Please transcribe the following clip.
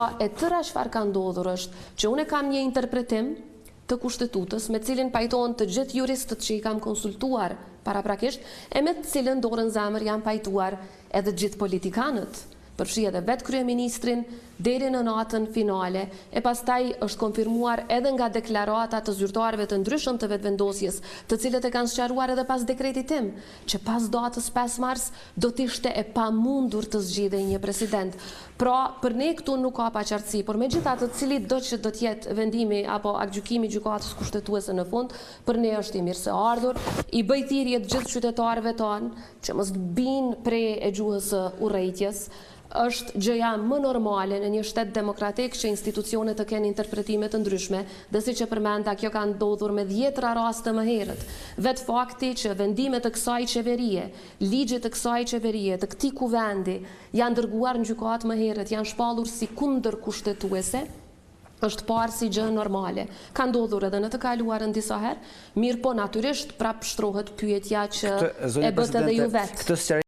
E tëra çfarë ka ndodhur është që unë kam një interpretim të kushtetutës me cilin pajtohen të gjithë juristët që i kam konsultuar paraprakisht e me të cilën dorën zemër janë pajtuar edhe gjithë politikanët. Përfshi edhe vetë kryeministrin deri në natën finale e pastaj është konfirmuar edhe nga deklarata të zyrtarëve të ndryshëm të vetëvendosjes, të cilët e kanë sqaruar edhe pas dekretit tim, që pas datës 5 mars do të ishte e pamundur të zgjidhej një president. Pra, për ne këtu nuk ka paqartësi, por megjithatë cili do që do të jetë vendimi apo aktgjykimi i gjykatës kushtetuese në fund, për ne është i mirëseardhur, i bëj thirrje të gjithë qytetarëve tanë që mos binë prej e gjuhës së urrëtijes. Është gjëja më normale në një shtet demokratik që institucionet të kenë interpretime të ndryshme, dhe siç e përmenda, kjo ka ndodhur me 10 raste më herët. Vetë fakti që vendimet të kësaj qeverie, ligjet të kësaj qeverie, të këtij kuvendi janë dërguar në gjykatë më herët, janë shpallur si kundërkushtetuese, është parë si gjë normale. Ka ndodhur edhe në të kaluarën disa herë, mirë po natyrisht prap shtrohet pyetja që e bët edhe ju vetë.